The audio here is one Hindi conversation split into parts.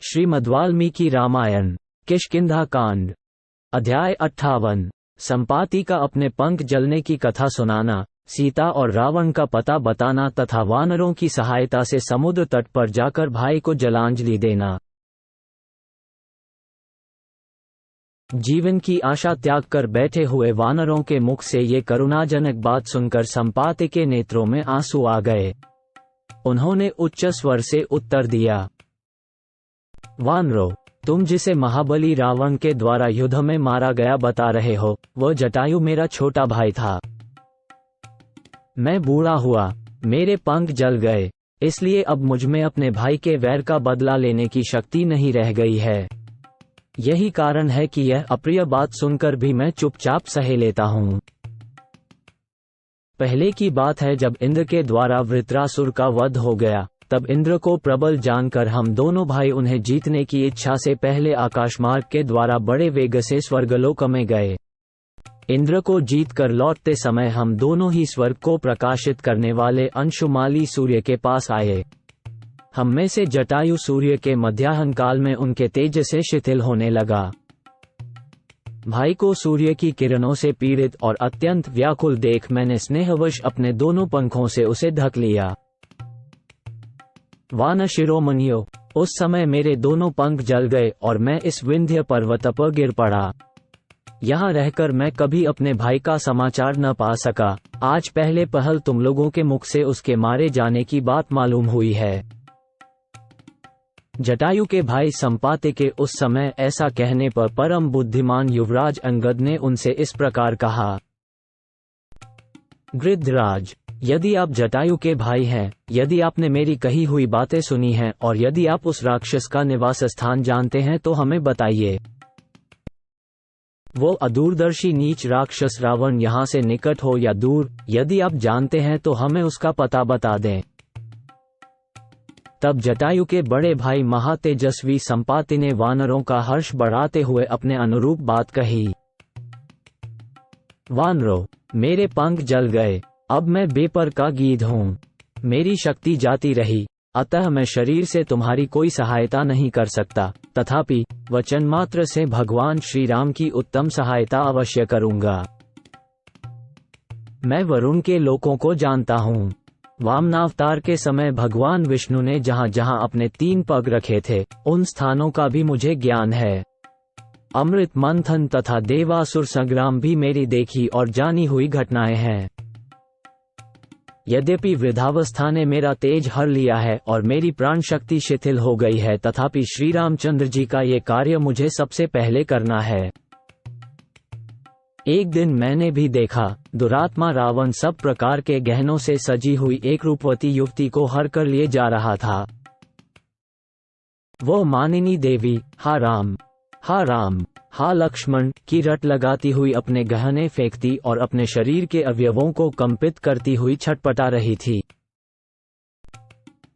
श्रीमद्वाल्मीकि रामायण किष्किंधा कांड अध्याय 58। संपाति का अपने पंख जलने की कथा सुनाना, सीता और रावण का पता बताना तथा वानरों की सहायता से समुद्र तट पर जाकर भाई को जलांजलि देना। जीवन की आशा त्याग कर बैठे हुए वानरों के मुख से ये करुणाजनक बात सुनकर संपाति के नेत्रों में आंसू आ गए। उन्होंने उच्च स्वर से उत्तर दिया, वानरों, तुम जिसे महाबली रावण के द्वारा युद्ध में मारा गया बता रहे हो, वह जटायु मेरा छोटा भाई था। मैं बूढ़ा हुआ, मेरे पंख जल गए, इसलिए अब मुझमें अपने भाई के वैर का बदला लेने की शक्ति नहीं रह गई है। यही कारण है कि यह अप्रिय बात सुनकर भी मैं चुपचाप सहे लेता हूँ। पहले की बात है, जब इंद्र के द्वारा वृत्रासुर का वध हो गया, तब इंद्र को प्रबल जानकर हम दोनों भाई उन्हें जीतने की इच्छा से पहले आकाशमार्ग के द्वारा बड़े वेग से स्वर्गलोक में गए। इंद्र को जीतकर लौटते समय हम दोनों ही स्वर्ग को प्रकाशित करने वाले अंशुमाली सूर्य के पास आए। हम में से जटायु सूर्य के मध्याह्न काल में उनके तेज से शिथिल होने लगा। भाई को सूर्य की किरणों से पीड़ित और अत्यंत व्याकुल देख मैंने स्नेहवश अपने दोनों पंखों से उसे ढक लिया। वान शिरोमणियों, उस समय मेरे दोनों पंख जल गए और मैं इस विंध्य पर्वत पर गिर पड़ा। यहाँ रहकर मैं कभी अपने भाई का समाचार न पा सका। आज पहले पहल तुम लोगों के मुख से उसके मारे जाने की बात मालूम हुई है। जटायु के भाई संपाति के उस समय ऐसा कहने पर परम बुद्धिमान युवराज अंगद ने उनसे इस प्रकार कहा, गृद्धराज, यदि आप जटायु के भाई हैं, यदि आपने मेरी कही हुई बातें सुनी हैं और यदि आप उस राक्षस का निवास स्थान जानते हैं तो हमें बताइए। वो अदूरदर्शी नीच राक्षस रावण यहाँ से निकट हो या दूर, यदि आप जानते हैं तो हमें उसका पता बता दें। तब जटायु के बड़े भाई महातेजस्वी संपाति ने वानरों का हर्ष बढ़ाते हुए अपने अनुरूप बात कही, वानरों, मेरे पंख जल गए, अब मैं बेपर का गीध हूँ। मेरी शक्ति जाती रही, अतः मैं शरीर से तुम्हारी कोई सहायता नहीं कर सकता, तथापि वचन मात्र से भगवान श्री राम की उत्तम सहायता अवश्य करूँगा। मैं वरुण के लोकों को जानता हूँ। वामनावतार के समय भगवान विष्णु ने जहाँ जहाँ अपने 3 पग रखे थे, उन स्थानों का भी मुझे ज्ञान है। अमृत मंथन तथा देवासुर संग्राम भी मेरी देखी और जानी हुई घटनाएं हैं। यद्यपि वृद्धावस्था ने मेरा तेज हर लिया है और मेरी प्राण शक्ति शिथिल हो गई है, तथापि श्री रामचंद्र जी का ये कार्य मुझे सबसे पहले करना है। एक दिन मैंने भी देखा, दुरात्मा रावण सब प्रकार के गहनों से सजी हुई एक रूपवती युवती को हर कर लिए जा रहा था। वो मानिनी देवी, हा राम, हा लक्ष्मण की रट लगाती हुई अपने गहने फेंकती और अपने शरीर के अवयवों को कंपित करती हुई छटपटा रही थी।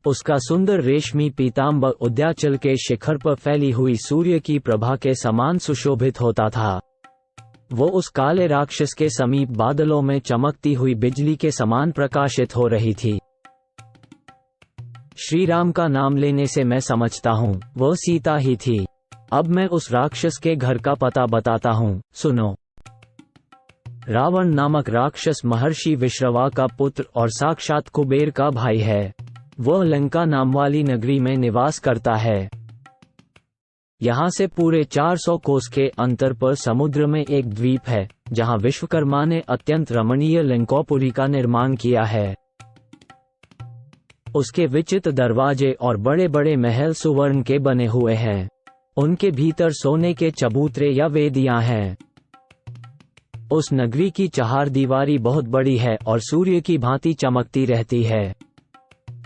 उसका सुंदर रेशमी पीताम्बर उद्याचल के शिखर पर फैली हुई सूर्य की प्रभा के समान सुशोभित होता था। वो उस काले राक्षस के समीप बादलों में चमकती हुई बिजली के समान प्रकाशित हो रही थी। श्री राम का नाम लेने से मैं समझता हूँ वो सीता ही थी। अब मैं उस राक्षस के घर का पता बताता हूँ, सुनो। रावण नामक राक्षस महर्षि विश्रवा का पुत्र और साक्षात कुबेर का भाई है। वह लंका नाम वाली नगरी में निवास करता है। यहाँ से पूरे 400 कोस के अंतर पर समुद्र में एक द्वीप है, जहाँ विश्वकर्मा ने अत्यंत रमणीय लंकोपुरी का निर्माण किया है। उसके विचित्र दरवाजे और बड़े बड़े महल सुवर्ण के बने हुए हैं। उनके भीतर सोने के चबूतरे या वेदियां हैं। उस नगरी की चहारदीवारी बहुत बड़ी है और सूर्य की भांति चमकती रहती है।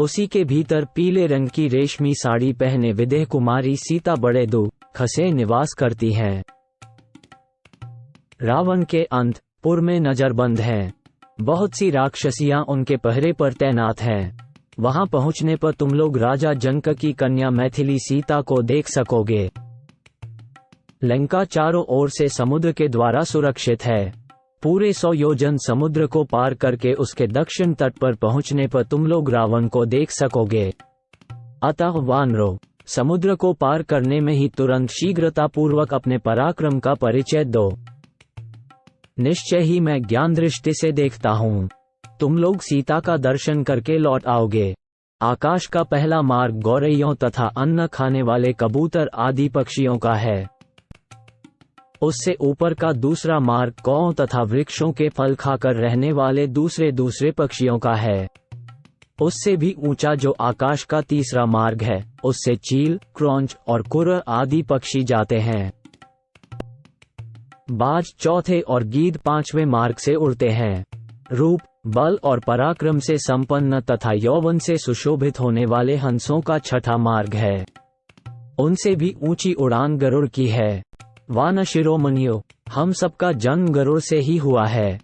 उसी के भीतर पीले रंग की रेशमी साड़ी पहने विदेह कुमारी सीता बड़े दुख से निवास करती हैं। रावण के अंतपुर में नजरबंद हैं। बहुत सी राक्षसियां उनके पहरे पर तैनात हैं। वहां पहुंचने पर तुम लोग राजा जनक की कन्या मैथिली सीता को देख सकोगे। लंका चारों ओर से समुद्र के द्वारा सुरक्षित है। पूरे 100 योजन समुद्र को पार करके उसके दक्षिण तट पर पहुंचने पर तुम लोग रावण को देख सकोगे। अतः वानरों, समुद्र को पार करने में ही तुरंत शीघ्रतापूर्वक अपने पराक्रम का परिचय दो। निश्चय ही मैं ज्ञान दृष्टि से देखता हूँ, तुम लोग सीता का दर्शन करके लौट आओगे। आकाश का पहला मार्ग गौरैयों तथा अन्न खाने वाले कबूतर आदि पक्षियों का है। उससे ऊपर का दूसरा मार्ग कौओं तथा वृक्षों के फल खाकर रहने वाले दूसरे पक्षियों का है। उससे भी ऊंचा जो आकाश का तीसरा मार्ग है, उससे चील, क्रौंच और कुर्र आदि पक्षी जाते हैं। बाज चौथे और गीद पांचवें मार्ग से उड़ते हैं। रूप, बल और पराक्रम से संपन्न तथा यौवन से सुशोभित होने वाले हंसों का छठा मार्ग है। उनसे भी ऊंची उड़ान गरुड़ की है। वान शिरोमणियों, हम सबका जन्म गरुड़ से ही हुआ है,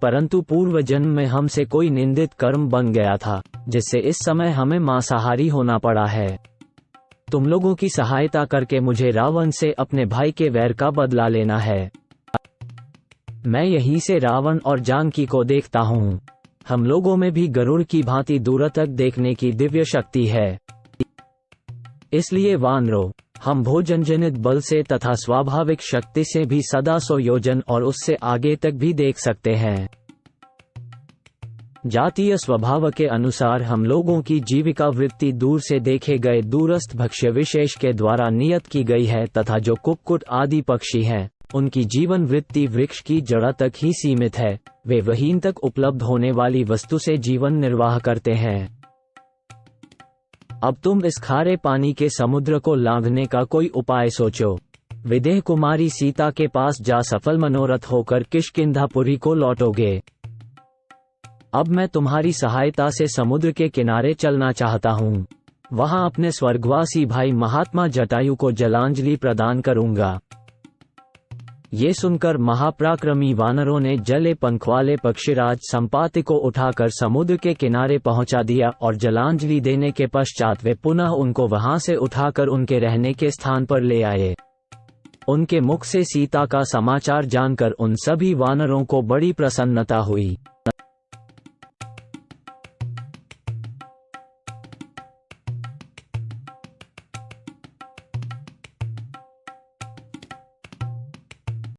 परंतु पूर्व जन्म में हमसे कोई निंदित कर्म बन गया था, जिससे इस समय हमें मांसाहारी होना पड़ा है। तुम लोगों की सहायता करके मुझे रावण से अपने भाई के वैर का बदला लेना है। मैं यहीं से रावण और जानकी को देखता हूँ। हम लोगों में भी गरुड़ की भांति दूर तक देखने की दिव्य शक्ति है। इसलिए वानरों, हम भोजन जनित बल से तथा स्वाभाविक शक्ति से भी सदा 100 योजन और उससे आगे तक भी देख सकते हैं। जातीय स्वभाव के अनुसार हम लोगों की जीविका वृत्ति दूर से देखे गए दूरस्थ भक्ष्य विशेष के द्वारा नियत की गई है तथा जो कुक्कुट आदि पक्षी हैं, उनकी जीवन वृत्ति वृक्ष की जड़ तक ही सीमित है। वे वहीं तक उपलब्ध होने वाली वस्तु से जीवन निर्वाह करते हैं। अब तुम इस खारे पानी के समुद्र को लांघने का कोई उपाय सोचो। विदेह कुमारी सीता के पास जा सफल मनोरथ होकर किष्किंधापुरी को लौटोगे। अब मैं तुम्हारी सहायता से समुद्र के किनारे चलना चाहता हूँ। वहां अपने स्वर्गवासी भाई महात्मा जटायु को जलांजलि प्रदान करूंगा। ये सुनकर महापराक्रमी वानरों ने जले पंख वाले पक्षीराज संपाति को उठाकर समुद्र के किनारे पहुंचा दिया और जलांजलि देने के पश्चात वे पुनः उनको वहां से उठाकर उनके रहने के स्थान पर ले आए। उनके मुख से सीता का समाचार जानकर उन सभी वानरों को बड़ी प्रसन्नता हुई।